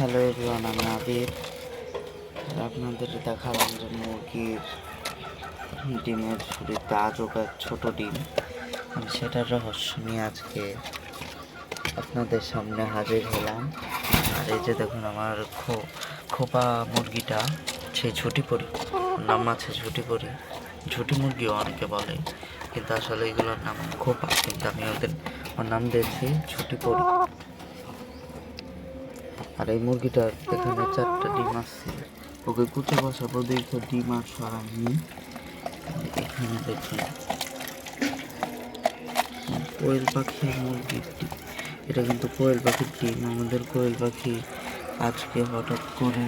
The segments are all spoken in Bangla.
হ্যালো এভরিওয়ান, আমি আবির। আপনাদের দেখালাম যে মুরগির ডিমের শুরুতে আজব ছোট ডিম, আমি সেটার রহস্য নিয়ে আজকে আপনাদের সামনে হাজির হলাম। আর এই যে দেখুন আমার খোপা মুরগিটা, সেই ঝুটি পরি, নাম আছে ঝুটি পরি, ঝুটি মুরগিও অনেকে বলে, কিন্তু আসলে এগুলোর নাম খোপা, কিন্তু আমি ওর নাম দিয়েছি ঝুটি পরি। আর এই মুরগিটার এখানে 4টা ডিম আছে, ওকে কুচে বসাবো, দেখে ডিম আর সরাইনি। এখানে দেখুন কোয়েল পাখি আর মুরগির ডিম, এটা কিন্তু কোয়েল পাখির ডিম। আমাদের কোয়েল পাখি আজকে হঠাৎ করে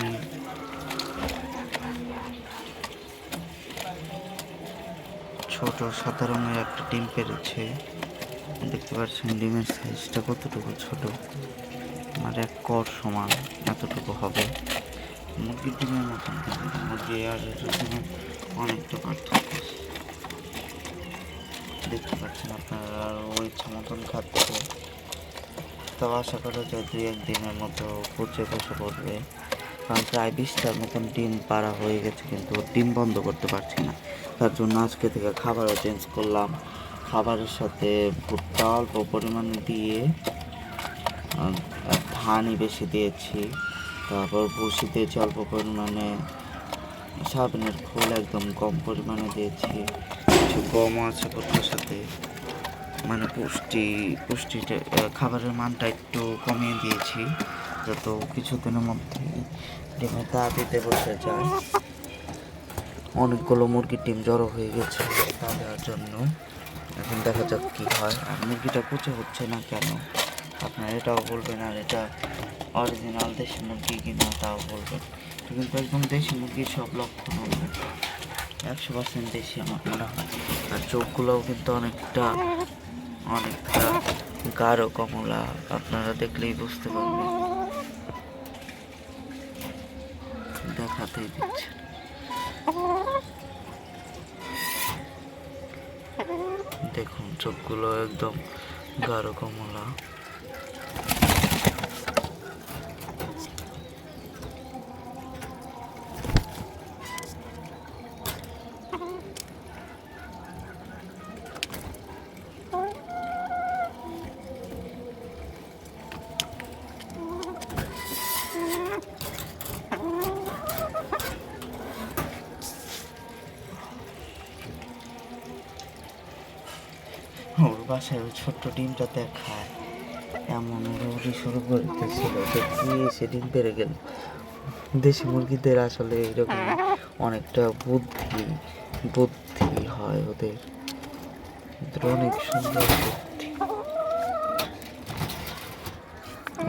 ছোট সাদা রঙের একটা ডিম পেরেছে। দেখতে পাচ্ছেন ডিমের সাইজটা কতটুকু ছোট, আমার এক কর সমান এতটুকু হবে। মুরগির ডিমের মতন, মুরগি আর ডিমের অনেকটা পার্থক্য দেখতে পাচ্ছেন আপনারা। আর ও ইচ্ছা মতন খাচ্ছে, তো আশা করা যায় 2-1 দিনের মতো পচে বসে পড়বে, কারণ প্রায় 20টার মতন ডিম পাড়া হয়ে গেছে, কিন্তু ডিম বন্ধ করতে পারছি না। তার জন্য আজকে থেকে খাবারও চেঞ্জ করলাম। খাবারের সাথে ভুট্টা অল্প পরিমাণে দিয়ে, ধানই বেশি দিয়েছি, তারপর ভুসি দিয়েছি অল্প পরিমাণে, সাবিনের খোল একদম কম পরিমাণে দিয়েছি, কিছু গম আছে ভুট্টার সাথে, মানে পুষ্টিটা খাবারের মানটা একটু কমিয়ে দিয়েছি, যত কিছুদিনের মধ্যে ডিমে তা দিতে বসে যায়। অনেকগুলো মুরগির ডিম জড়ো হয়ে গেছে তা দেওয়ার জন্য, এখন দেখা যাক কী হয়। আর মুরগিটা কুচে হচ্ছে না কেন আপনারা এটাও বলবেন, আর এটা অরিজিনাল দেশি মুরগি কিনা তাও বলবেন। কিন্তু একদম দেশি মুরগির সব লক্ষণ হলো 100% দেশি আমার মনে হয়। আর চোখগুলোও কিন্তু অনেকটা গাঢ় কমলা, আপনারা দেখলেই বুঝতে পারবেন, দেখাতেই দিচ্ছে। দেখুন চোখগুলো একদম গাঢ় কমলা। ওর বাসায় ওই ছোট্ট ডিমটা দেখায় এমন উড়ি শুরু করতেছিল, দেখি এসে ডিম পেরে গেল। দেশি মুরগিদের আসলে এরকম অনেকটা বুদ্ধি হয় ওদের, অনেক সুন্দর বুদ্ধি।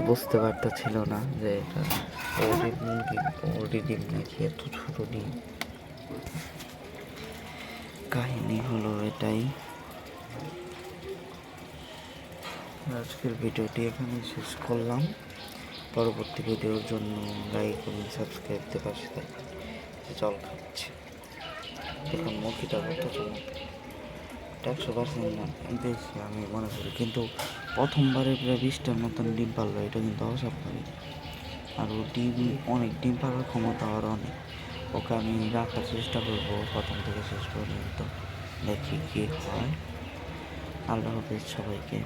বুঝতে পারতেছিল না যে এটা ওরই ডিম নাকি এত ছোট ডিম। কাহিনী হলো এটাই। আজকের ভিডিওটি এখানে শেষ করলাম। পরবর্তী ভিডিওর জন্য লাইক এবং সাবস্ক্রাইব দিয়ে পাশে থাকবেন। জল খাচ্ছে, এখন মুরগিটা কত চমৎকার, 100% না দেখি আমি মনে করি, কিন্তু প্রথমবারে প্রায় 20টার মতন ডিম পারলো, এটা কিন্তু অস্বাভাবিক। আর ও অনেক ডিম পাড়ার ক্ষমতা আর অনেক, ওকে আমি রাখার চেষ্টা করবো প্রথম থেকে শেষ পর্যন্ত, দেখি কী হয়। আল্লাহ হাফেজ সবাইকে।